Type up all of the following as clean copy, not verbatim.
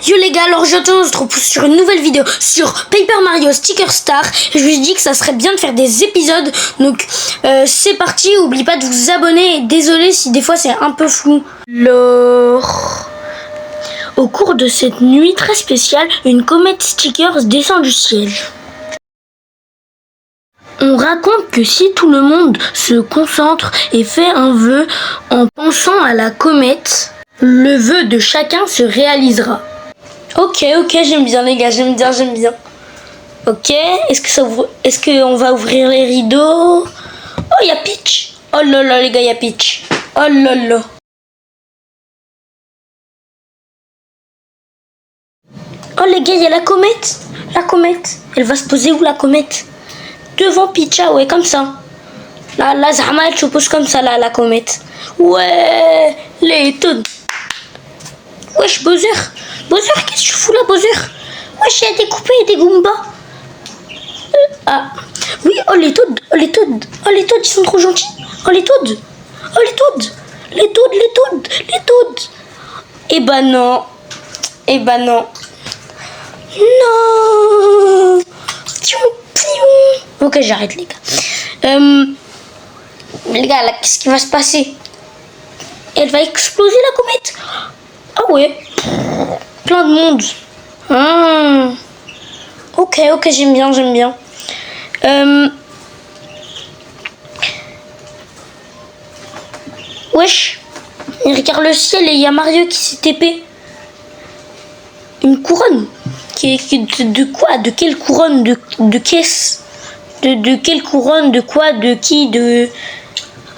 Yo les gars, alors j'attends, on se retrouve sur une nouvelle vidéo sur Paper Mario Sticker Star. Je me suis dit que ça serait bien de faire des épisodes, donc c'est parti. Oublie pas de vous abonner et désolé si des fois c'est un peu flou. Au cours de cette nuit très spéciale, une comète Stickers descend du ciel. On raconte que si tout le monde se concentre et fait un vœu en pensant à la comète, le vœu de chacun se réalisera. Ok, j'aime bien les gars, j'aime bien. Ok, est-ce qu'on va ouvrir les rideaux? Oh, il y a Peach. Oh là là les gars, il y a Peach. Oh là là. Oh les gars, il y a la comète. La comète. Elle va se poser où la comète? Devant Peach, ouais, comme ça. La Zahma, elle se pose comme ça, là, la comète. Ouais, les tonnes. Wesh, Bowser, qu'est-ce que tu fous là, Bowser? Wesh, il y a des coupés et des Goombas. Ah, oui, oh les Toads, ils sont trop gentils. Oh les Toads, les Toads. Eh ben non. Non. Ok, j'arrête les gars. Les gars, là, qu'est-ce qui va se passer? Elle va exploser la comète. Ah ouais, plein de monde. Ok, j'aime bien. Wesh, il regarde le ciel et il y a Mario qui s'est TP. Une couronne. De quoi? De quelle couronne? De qu'est-ce? De quelle couronne? De quoi? De qui?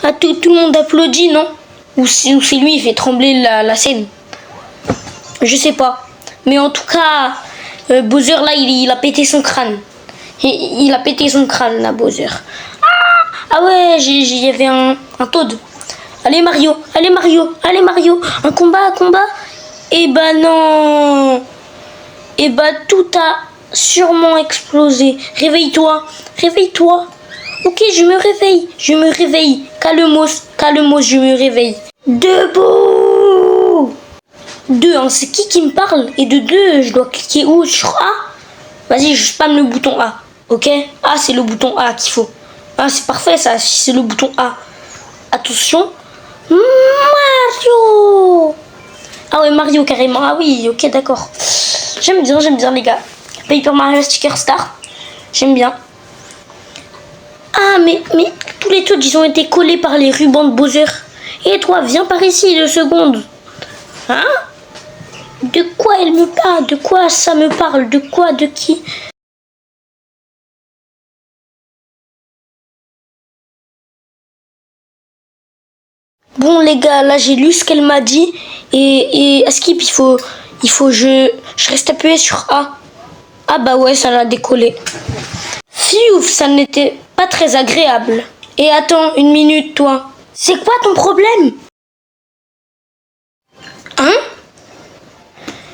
Ah, tout le monde applaudit, non? Ou c'est lui, il fait trembler la scène? Je sais pas. Mais en tout cas, Bowser, là, il a pété son crâne. Il a pété son crâne, là, Bowser. Ah ouais, il y avait un Toad. Allez, Mario. Un combat. Eh ben non. Eh ben, tout a sûrement explosé. Réveille-toi. Ok, je me réveille. Calmos, je me réveille. Debout. 2, hein, c'est qui me parle? Et de 2, je dois cliquer où? Sur A? Vas-y, je spamme le bouton A. Ok? A, c'est le bouton A qu'il faut. Ah, c'est parfait ça, si c'est le bouton A. Attention. Mario. Ah ouais, Mario carrément. Ah oui, ok, d'accord. J'aime bien les gars. Paper Mario Sticker Star. J'aime bien. Ah, mais tous les Toads, ils ont été collés par les rubans de Bowser. Et toi, viens par ici 2 secondes. Hein? De quoi elle me parle? De quoi ça me parle? De quoi? De qui? Bon les gars, là j'ai lu ce qu'elle m'a dit et à Skip il faut je reste appuyé sur A. Ah bah ouais, ça l'a décollé. Fiouf, ça n'était pas très agréable. Et attends, 1 minute toi. C'est quoi ton problème? Hein?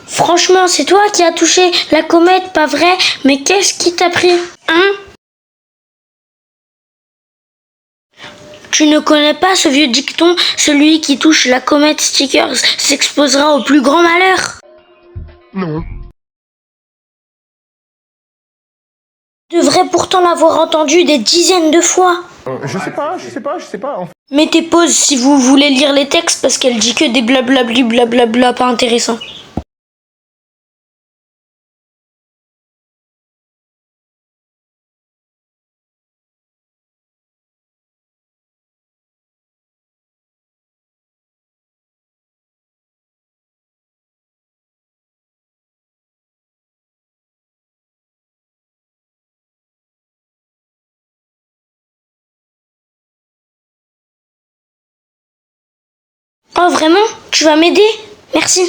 Franchement, c'est toi qui as touché la comète, pas vrai? Mais qu'est-ce qui t'a pris? Hein? Tu ne connais pas ce vieux dicton? Celui qui touche la comète Stickers s'exposera au plus grand malheur. Non. Tu devrais pourtant l'avoir entendu des dizaines de fois. Je sais pas. En fait. Mettez pause si vous voulez lire les textes parce qu'elle dit que des blablabla pas intéressants. Oh vraiment? Tu vas m'aider? Merci.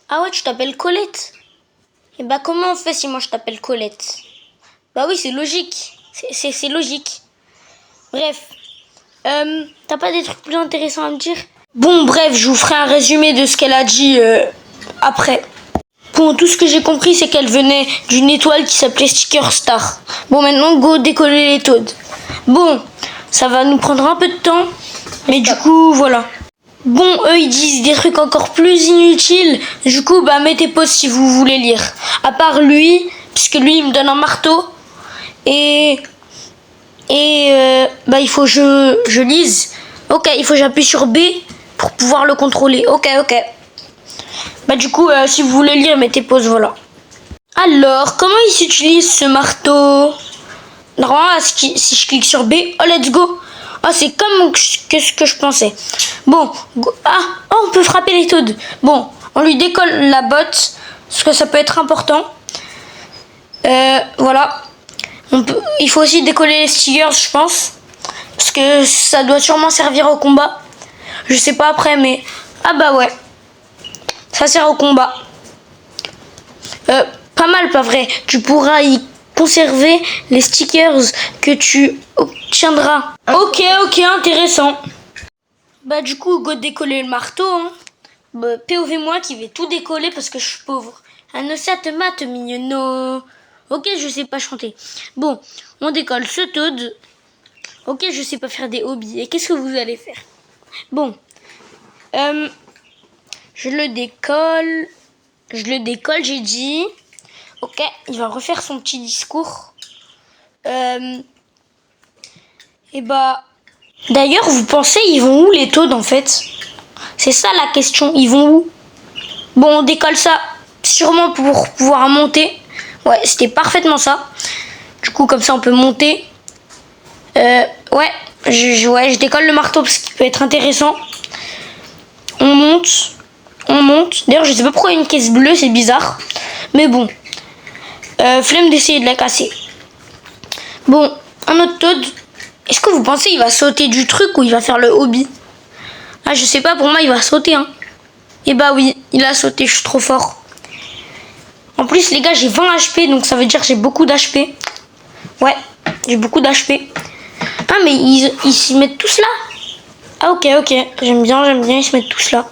Ah ouais, tu t'appelles Colette? Et bah comment on fait si moi je t'appelle Colette? Bah oui, c'est logique. C'est logique. Bref. T'as pas des trucs plus intéressants à me dire? Bon, bref, je vous ferai un résumé de ce qu'elle a dit après. Bon, tout ce que j'ai compris, c'est qu'elle venait d'une étoile qui s'appelait Sticker Star. Bon, maintenant, go décoller les Toads. Bon, ça va nous prendre un peu de temps. Et du coup, voilà. Bon, eux, ils disent des trucs encore plus inutiles. Du coup, bah, mettez pause si vous voulez lire. À part lui, puisque lui, il me donne un marteau. Et bah, il faut que je lise. Ok, il faut que j'appuie sur B pour pouvoir le contrôler. Ok. Bah, du coup, si vous voulez lire, mettez pause, voilà. Alors, comment il s'utilise ce marteau? Normalement, si je clique sur B, oh, let's go. Ah, c'est comme ce que je pensais. Bon, on peut frapper les Toads. Bon, on lui décolle la botte, parce que ça peut être important. Voilà. Il faut aussi décoller les stickers, je pense. Parce que ça doit sûrement servir au combat. Je sais pas après, mais... Ah bah ouais. Ça sert au combat. Pas mal, pas vrai. Tu pourras y conserver les stickers que tu obtiendras. Ok, intéressant. Bah du coup, go décoller le marteau. Hein. Bah, POV moi qui vais tout décoller parce que je suis pauvre. Anosate mat mignonno. Ok, je sais pas chanter. Bon, on décolle ce Toad. Ok, je sais pas faire des hobbies. Et qu'est-ce que vous allez faire? Bon, je le décolle, j'ai dit. Ok, il va refaire son petit discours. Et bah, d'ailleurs, vous pensez, ils vont où les Toads en fait? C'est ça la question, ils vont où? Bon, on décolle ça sûrement pour pouvoir monter. Ouais, c'était parfaitement ça. Du coup, comme ça, on peut monter. Ouais, je décolle le marteau parce qu'il peut être intéressant. On monte. D'ailleurs, je sais pas pourquoi il y a une caisse bleue, c'est bizarre. Mais bon. Flemme d'essayer de la casser. Bon, un autre Toad. Est-ce que vous pensez il va sauter du truc ou il va faire le hobby? Ah, je sais pas, pour moi, il va sauter, hein. Et bah oui, il a sauté, je suis trop fort. En plus, les gars, j'ai 20 HP, donc ça veut dire que j'ai beaucoup d'HP. Ouais, j'ai beaucoup d'HP. Ah, mais ils s'y mettent tous là? Ah, ok. J'aime bien, ils se mettent tous là.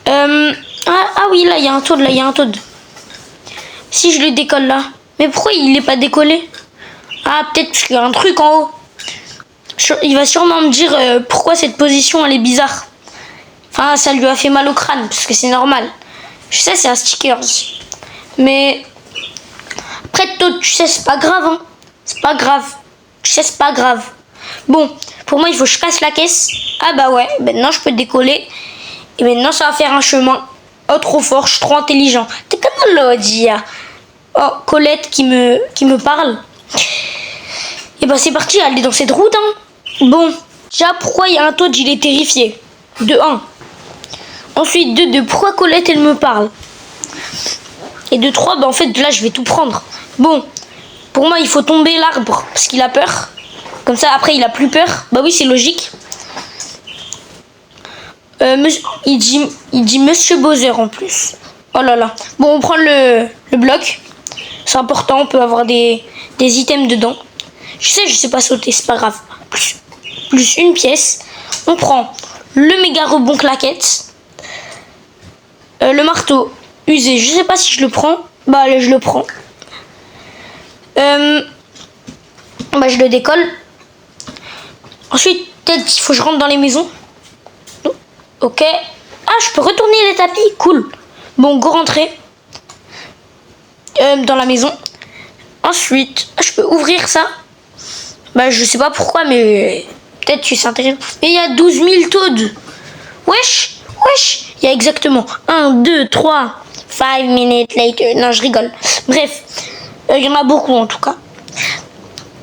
Ah oui, là, il y a un Toad, Si je le décolle là. Mais pourquoi il n'est pas décollé? Ah, peut-être parce qu'il y a un truc en haut. Il va sûrement me dire pourquoi cette position, elle est bizarre. Enfin, ça lui a fait mal au crâne, parce que c'est normal. Je sais, c'est un stickers. Mais... Après, Toad, tu sais, c'est pas grave, hein. C'est pas grave. Tu sais, c'est pas grave. Bon, pour moi, il faut que je casse la caisse. Ah bah ouais, maintenant, je peux décoller. Et maintenant, ça va faire un chemin. Oh, trop fort, je suis trop intelligent. T'es comme l'Odia. Oh, Colette qui me parle. Et bah, c'est parti, elle est dans cette route, hein. Bon, déjà, pourquoi il y a un Toad, il est terrifié? De 1. Ensuite, de 2, pourquoi Colette, elle me parle? Et de 3, bah en fait, là, je vais tout prendre. Bon, pour moi, il faut tomber l'arbre, parce qu'il a peur. Comme ça, après, il a plus peur. Bah oui, c'est logique. Il dit Monsieur Bowser, en plus. Oh là là. Bon, on prend le bloc. C'est important, on peut avoir des items dedans. Je sais pas sauter, c'est pas grave. Plus une pièce. On prend le méga rebond claquette. Le marteau usé, je sais pas si je le prends. Bah allez, je le prends. Bah je le décolle. Ensuite, peut-être qu'il faut que je rentre dans les maisons. Ok. Ah, je peux retourner les tapis, cool. Bon, go rentrer. Dans la maison. Ensuite, je peux ouvrir ça. Bah je sais pas pourquoi, mais peut-être que c'est intéressant. Mais il y a 12 000 Toads. Wesh. Il y a exactement 1, 2, 3, 5 minutes later. Non, je rigole. Bref, il y en a beaucoup en tout cas.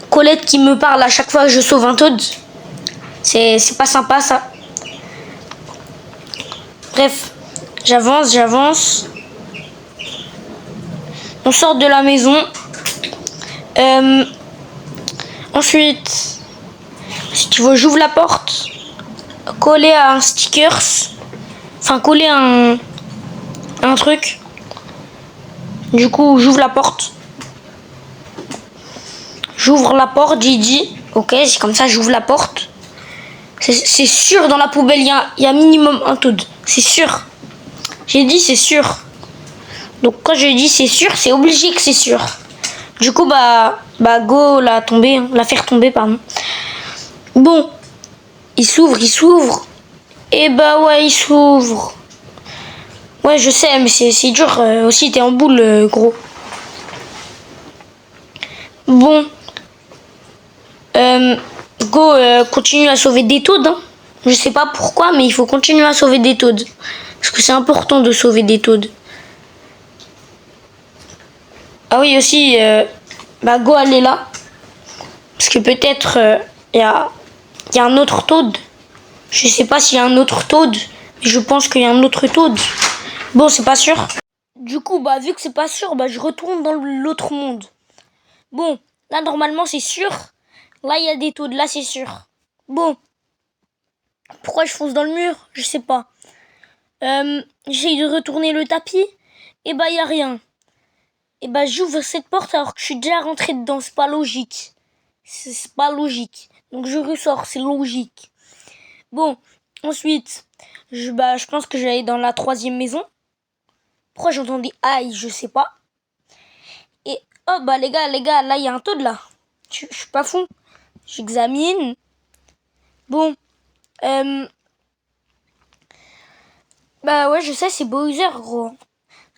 Colette qui me parle à chaque fois que je sauve un Toad. C'est pas sympa ça. Bref, j'avance. On sort de la maison. Ensuite, si tu veux, j'ouvre la porte. Coller à un stickers. Enfin, coller un truc. Du coup, j'ouvre la porte. J'ai dit. Ok, c'est comme ça, j'ouvre la porte. C'est sûr, dans la poubelle, il y a minimum un Toad. C'est sûr. J'ai dit c'est sûr. Donc, quand je dis c'est sûr, c'est obligé que c'est sûr. Du coup, bah go la faire tomber, pardon. Bon. Il s'ouvre. Et bah ouais, il s'ouvre. Ouais, je sais, mais c'est dur. Aussi, t'es en boule, gros. Bon. Go, continue à sauver des taudes. Hein. Je sais pas pourquoi, mais il faut continuer à sauver des taudes. Parce que c'est important de sauver des taudes. Ah oui, aussi, bah go aller là. Parce que peut-être il y a un autre taude. Je sais pas s'il y a un autre taude, mais je pense qu'il y a un autre taude. Bon, c'est pas sûr. Du coup, bah vu que c'est pas sûr, bah je retourne dans l'autre monde. Bon, là normalement c'est sûr. Là il y a des taudes, là c'est sûr. Bon, pourquoi je fonce dans le mur? Je sais pas. J'essaye de retourner le tapis. Et bah y a rien. Et bah j'ouvre cette porte alors que je suis déjà rentré dedans. C'est pas logique. C'est pas logique. Donc je ressors, c'est logique. Bon, ensuite, je pense que je vais aller dans la 3e maison. Pourquoi j'entends des aïe, je sais pas. Et oh bah les gars, là il y a un taude là. Je suis pas fou. J'examine. Bon, bah ouais, je sais, c'est Bowser, gros.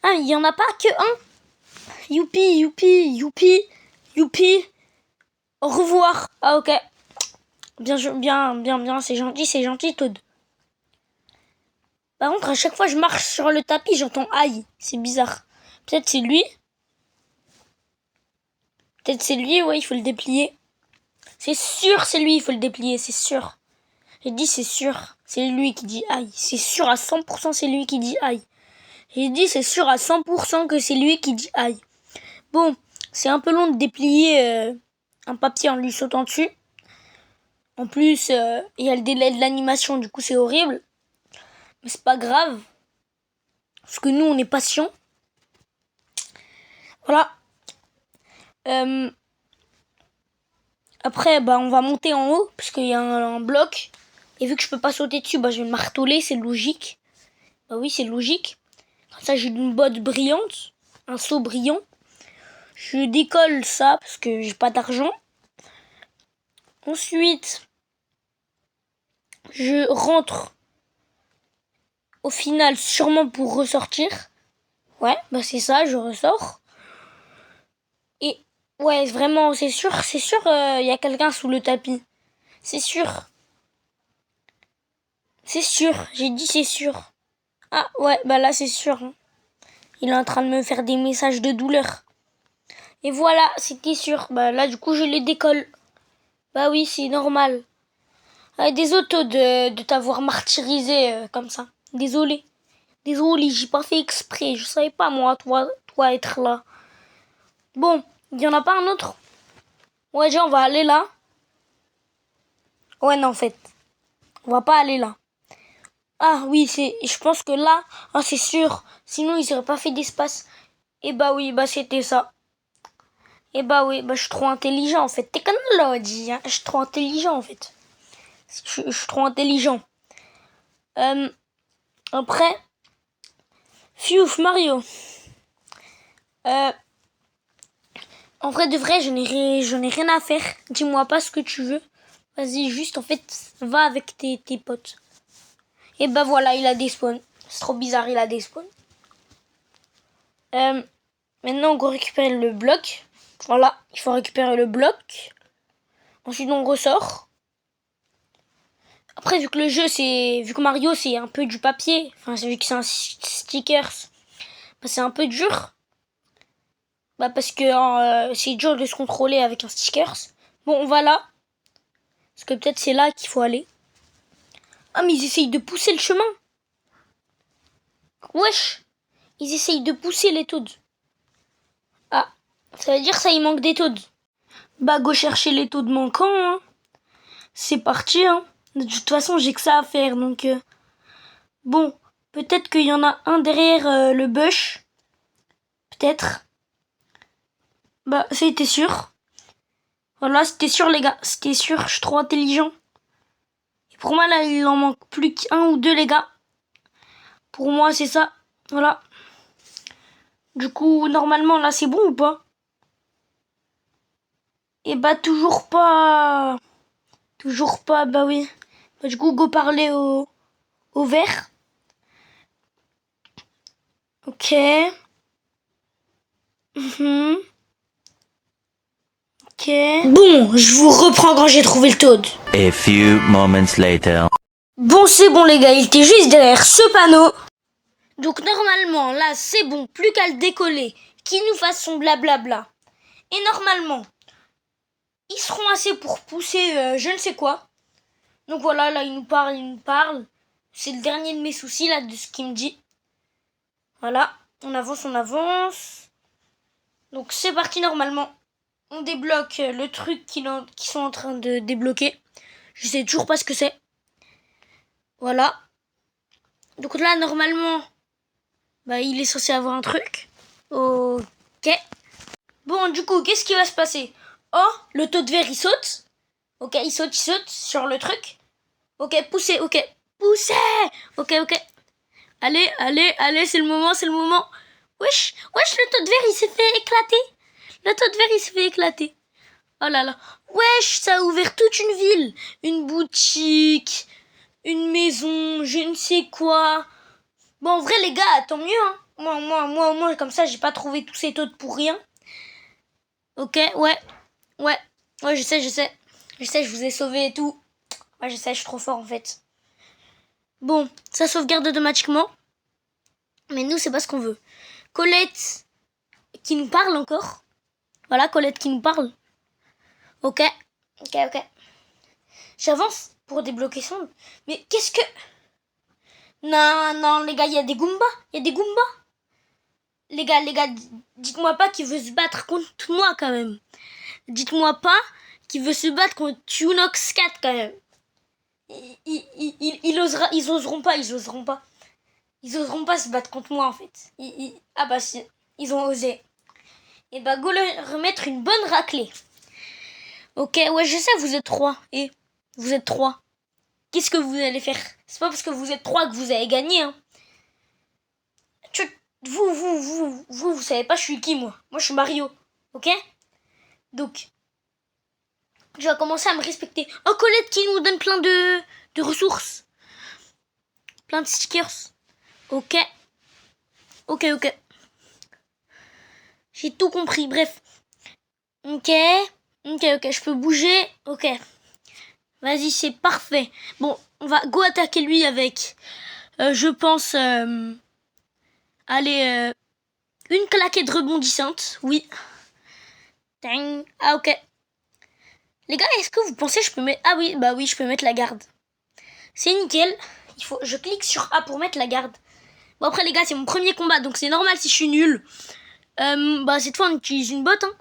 Ah, il y en a pas que un. Youpi. Au revoir. Ah ok. Bien, c'est gentil, Toad. Par contre, à chaque fois que je marche sur le tapis, j'entends aïe. C'est bizarre. Peut-être c'est lui. Ouais, il faut le déplier. C'est sûr, c'est lui, il faut le déplier, c'est sûr. J'ai dit c'est sûr, c'est lui qui dit aïe. C'est sûr à 100% c'est lui qui dit aïe. J'ai dit c'est sûr à 100% que c'est lui qui dit aïe. Bon, c'est un peu long de déplier un papier en lui sautant dessus. En plus, il y a le délai de l'animation, du coup c'est horrible. Mais c'est pas grave. Parce que nous, on est patients. Voilà. Après, bah, on va monter en haut, parce qu'il y a un bloc. Et vu que je peux pas sauter dessus, bah, je vais le marteler, c'est logique. Bah oui, c'est logique. Comme ça, j'ai une botte brillante, un seau brillant. Je décolle ça, parce que j'ai pas d'argent. Ensuite, je rentre au final, sûrement pour ressortir. Ouais, bah c'est ça, je ressors. Et ouais, vraiment, c'est sûr, y a quelqu'un sous le tapis. C'est sûr. C'est sûr, j'ai dit c'est sûr. Ah ouais, bah là c'est sûr. Il est en train de me faire des messages de douleur. Et voilà, c'était sûr. Bah là du coup je les décolle. Bah oui, c'est normal. Désolé de t'avoir martyrisé comme ça. Désolé, j'ai pas fait exprès. Je savais pas moi, toi être là. Bon, il y en a pas un autre? Ouais, déjà on va aller là. Ouais non en fait, on va pas aller là. Ah oui, je pense que là, ah, c'est sûr. Sinon, ils auraient pas fait d'espace. Et bah oui, bah c'était ça. Et bah oui, bah je suis trop intelligent en fait. T'es comme là, dit, hein. Je suis trop intelligent en fait. Je suis trop intelligent. Après, Fiouf, Mario. En vrai de vrai, je n'ai rien à faire. Dis-moi pas ce que tu veux. Vas-y, juste en fait, va avec tes potes. Et bah voilà, il a des spawns. C'est trop bizarre, il a des spawns. Maintenant, on va récupérer le bloc. Voilà, il faut récupérer le bloc. Ensuite, on ressort. Après, vu que Mario, c'est un peu du papier, enfin, vu que c'est un stickers, bah, c'est un peu dur. Bah, parce que c'est dur de se contrôler avec un stickers. Bon, on va là. Parce que peut-être c'est là qu'il faut aller. Ah, mais ils essayent de pousser le chemin. Wesh, ils essayent de pousser les taudes. Ah, ça veut dire ça, il manque des taudes. Bah, go chercher les taudes manquants, hein. C'est parti, hein. De toute façon, j'ai que ça à faire, donc... Bon, peut-être qu'il y en a un derrière le bush. Peut-être. Bah, c'était sûr. Voilà, c'était sûr, les gars. C'était sûr, je suis trop intelligent. Et pour moi, là, il en manque plus qu'un ou deux, les gars. Pour moi, c'est ça. Voilà. Du coup, normalement, là, c'est bon ou pas? Et bah, toujours pas. Toujours pas, bah oui. Du coup, go parler au vert. Ok. Mhm. Ok. Bon, je vous reprends quand j'ai trouvé le Toad. A few moments later. Bon, c'est bon les gars, il était juste derrière ce panneau. Donc normalement, là, c'est bon, plus qu'à le décoller, qu'il nous fasse son blablabla. Et normalement, ils seront assez pour pousser je ne sais quoi. Donc voilà, là, il nous parle. C'est le dernier de mes soucis, là, de ce qu'il me dit. Voilà, on avance. Donc c'est parti normalement. On débloque le truc qu'ils sont en train de débloquer. Je sais toujours pas ce que c'est. Voilà. Donc là, normalement, il est censé avoir un truc. Ok. Bon, du coup, qu'est-ce qui va se passer? Oh, le Toad vert, il saute. Ok, il saute sur le truc. Ok, poussez, ok. Poussez. Ok. Allez, c'est le moment. Wesh, le Toad vert, il s'est fait éclater. Oh là là. Wesh, ça a ouvert toute une ville. Une boutique, une maison, je ne sais quoi. Bon, en vrai, les gars, tant mieux, hein. Moi, au moins, comme ça, j'ai pas trouvé tous ces Toads pour rien. Ok, ouais, je sais, je vous ai sauvé et tout. Ouais, je sais, je suis trop fort, en fait. Bon, ça sauvegarde automatiquement. Mais nous, c'est pas ce qu'on veut. Colette, qui nous parle encore. Voilà, Colette qui nous parle. Ok. J'avance pour débloquer son. Mais qu'est-ce que... Non, les gars, il y a des Goombas. Les gars, dites-moi pas qu'il veut se battre contre moi, quand même. Dites-moi pas qu'il veut se battre contre Tunox 4, quand même. Ils oseront pas. Ils oseront pas se battre contre moi, en fait. Ah bah si, ils ont osé. Et bah go leur remettre une bonne raclée. Ok, ouais, je sais, vous êtes 3. Et vous êtes 3. Qu'est-ce que vous allez faire? C'est pas parce que vous êtes 3 que vous avez gagné, hein. Vous savez pas je suis qui, moi? Moi, je suis Mario. Ok? Donc, je vais commencer à me respecter. Oh, Colette qui nous donne plein de ressources. Plein de stickers. Ok. J'ai tout compris, bref. Ok, je peux bouger. Ok. Vas-y, c'est parfait. Bon, on va go attaquer lui avec, je pense, allez, une claquette rebondissante. Oui. Ding. Ah, ok. Les gars, est-ce que vous pensez que je peux mettre... Ah oui, bah oui, je peux mettre la garde. C'est nickel. Je clique sur A pour mettre la garde. Bon, après, les gars, c'est mon premier combat, donc c'est normal si je suis nul. Cette fois, on utilise une botte, hein.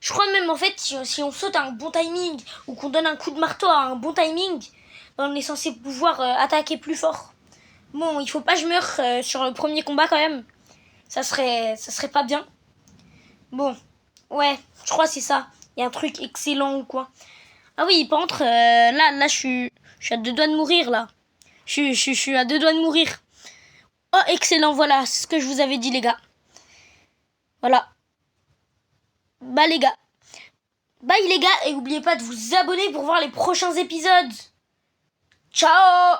Je crois même, en fait, si on saute à un bon timing, ou qu'on donne un coup de marteau à un bon timing, on est censé pouvoir attaquer plus fort. Bon, il faut pas que je meure sur le premier combat, quand même. Ça serait pas bien. Bon, ouais, je crois que c'est ça. Il y a un truc excellent ou quoi. Ah oui, par contre, là, je suis à 2 doigts de mourir, là. Je suis à 2 doigts de mourir. Oh, excellent, voilà, c'est ce que je vous avais dit, les gars. Voilà. Bah, les gars. Bye, les gars, et n'oubliez pas de vous abonner pour voir les prochains épisodes. Ciao!